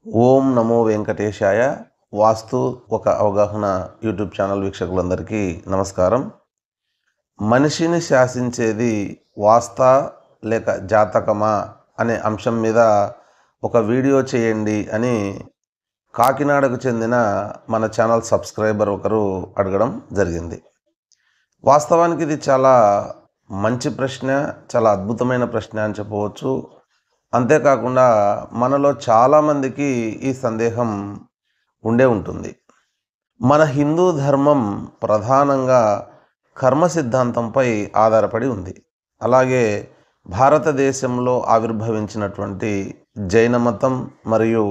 ఓం నమో వెంకటేశాయ. వాస్తు ఒక అవగాహన YouTube channel వీక్షకులందరికీ నమస్కారం. మనిషిని శాసించేది వాస్తా లేక జాతకమా అనే అంశం మీద ఒక వీడియో చేయండి అని కాకినాడకు చెందిన మన ఛానల్ సబ్స్క్రైబర్ ఒకరు అడగడం జరిగింది. వాస్తవానికి ఇది చాలా మంచి ప్రశ్న, చాలా అద్భుతమైన ప్రశ్న అని చెప్పవచ్చు. అంతేకాకుండా మనలో చాలామందికి ఈ సందేహం ఉంటుంది. మన హిందూ ధర్మం ప్రధానంగా కర్మ సిద్ధాంతంపై ఆధారపడి ఉంది. అలాగే భారతదేశంలో ఆవిర్భవించినటువంటి జైన మతం మరియు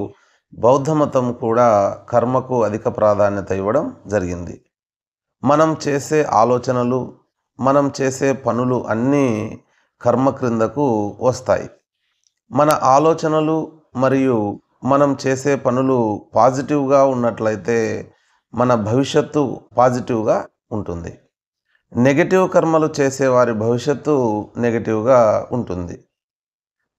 బౌద్ధ మతం కూడా కర్మకు అధిక ప్రాధాన్యత ఇవ్వడం జరిగింది. మనం చేసే ఆలోచనలు, మనం చేసే పనులు అన్నీ కర్మ క్రిందకు వస్తాయి. మన ఆలోచనలు మరియు మనం చేసే పనులు పాజిటివ్గా ఉన్నట్లయితే మన భవిష్యత్తు పాజిటివ్గా ఉంటుంది. నెగటివ్ కర్మలు చేసేవారి భవిష్యత్తు నెగటివ్గా ఉంటుంది.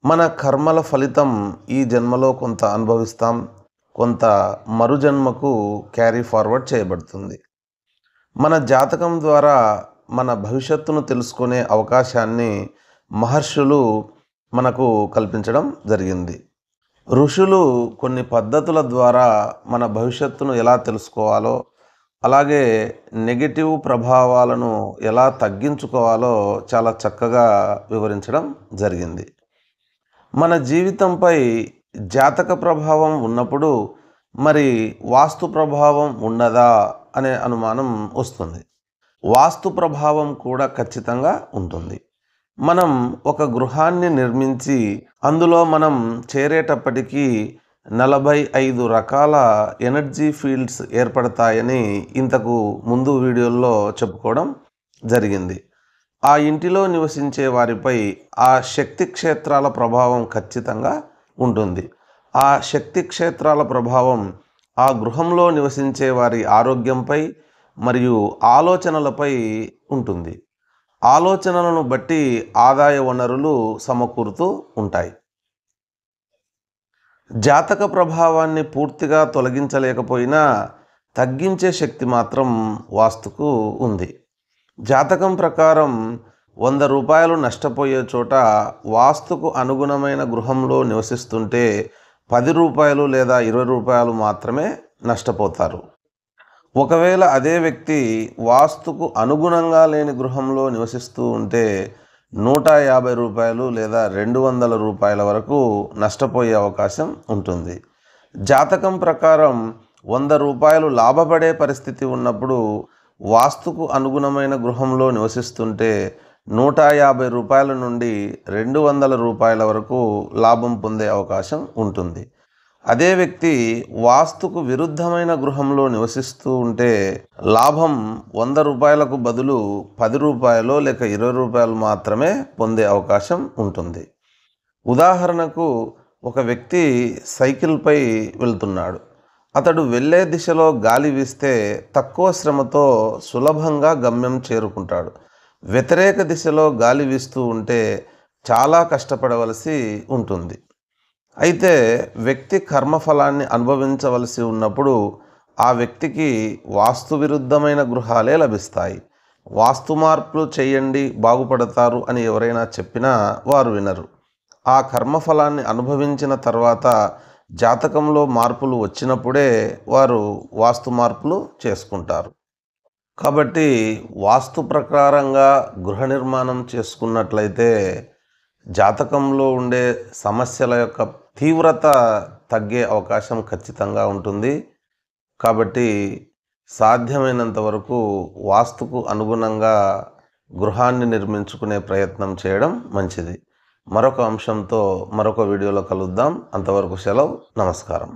మన కర్మల ఫలితం ఈ జన్మలో కొంత అనుభవిస్తాం, కొంత మరు జన్మకు క్యారీ ఫార్వర్డ్ చేయబడుతుంది. మన జాతకం ద్వారా మన భవిష్యత్తును తెలుసుకునే అవకాశాన్ని మహర్షులు మనకు కల్పించడం జరిగింది. ఋషులు కొన్ని పద్ధతుల ద్వారా మన భవిష్యత్తును ఎలా తెలుసుకోవాలో, అలాగే నెగటివ్ ప్రభావాలను ఎలా తగ్గించుకోవాలో చాలా చక్కగా వివరించడం జరిగింది. మన జీవితంపై జాతక ప్రభావం ఉన్నప్పుడు మరి వాస్తు ప్రభావం ఉండదా అనే అనుమానం వస్తుంది. వాస్తు ప్రభావం కూడా ఖచ్చితంగా ఉంటుంది. మనం ఒక గృహాన్ని నిర్మించి అందులో మనం చేరేటప్పటికీ 45 రకాల ఎనర్జీ ఫీల్డ్స్ ఏర్పడతాయని ఇంతకు ముందు వీడియోల్లో చెప్పుకోవడం జరిగింది. ఆ ఇంటిలో నివసించే వారిపై ఆ శక్తి క్షేత్రాల ప్రభావం ఖచ్చితంగా ఉంటుంది. ఆ శక్తి క్షేత్రాల ప్రభావం ఆ గృహంలో నివసించే వారి ఆరోగ్యంపై మరియు ఆలోచనలపై ఉంటుంది. ఆలోచనలను బట్టి ఆదాయ వనరులు సమకూరుతూ ఉంటాయి. జాతక ప్రభావాన్ని పూర్తిగా తొలగించలేకపోయినా తగ్గించే శక్తి మాత్రం వాస్తుకు ఉంది. జాతకం ప్రకారం 100 రూపాయలు నష్టపోయే చోట వాస్తుకు అనుగుణమైన గృహంలో నివసిస్తుంటే 10 రూపాయలు లేదా 20 రూపాయలు మాత్రమే నష్టపోతారు. ఒకవేళ అదే వ్యక్తి వాస్తుకు అనుగుణంగా లేని గృహంలో నివసిస్తూ ఉంటే 150 రూపాయలు లేదా 200 రూపాయల వరకు నష్టపోయే అవకాశం ఉంటుంది. జాతకం ప్రకారం 100 రూపాయలు లాభపడే పరిస్థితి ఉన్నప్పుడు వాస్తుకు అనుగుణమైన గృహంలో నివసిస్తుంటే 150 రూపాయల నుండి 200 రూపాయల వరకు లాభం పొందే అవకాశం ఉంటుంది. అదే వ్యక్తి వాస్తుకు విరుద్ధమైన గృహంలో నివసిస్తూ ఉంటే లాభం 100 రూపాయలకు బదులు 10 రూపాయలు లేక 20 రూపాయలు మాత్రమే పొందే అవకాశం ఉంటుంది. ఉదాహరణకు ఒక వ్యక్తి సైకిల్పై వెళ్తున్నాడు. అతడు వెళ్ళే దిశలో గాలి వీస్తే తక్కువ శ్రమతో సులభంగా గమ్యం చేరుకుంటాడు. వ్యతిరేక దిశలో గాలి వీస్తూ ఉంటే చాలా కష్టపడవలసి ఉంటుంది. అయితే వ్యక్తి కర్మఫలాన్ని అనుభవించవలసి ఉన్నప్పుడు ఆ వ్యక్తికి వాస్తు విరుద్ధమైన గృహాలే లభిస్తాయి. వాస్తు మార్పులు చేయండి బాగుపడతారు అని ఎవరైనా చెప్పినా వారు వినరు. ఆ కర్మఫలాన్ని అనుభవించిన తర్వాత జాతకంలో మార్పులు వచ్చినప్పుడే వారు వాస్తు మార్పులు చేసుకుంటారు. కాబట్టి వాస్తు ప్రకారంగా గృహ నిర్మాణం చేసుకున్నట్లయితే జాతకంలో ఉండే సమస్యల యొక్క తీవ్రత తగ్గే అవకాశం ఖచ్చితంగా ఉంటుంది. కాబట్టి సాధ్యమైనంత వరకు వాస్తుకు అనుగుణంగా గృహాన్ని నిర్మించుకునే ప్రయత్నం చేయడం మంచిది. మరొక అంశంతో మరొక వీడియోలో కలుద్దాం. అంతవరకు సెలవు. నమస్కారం.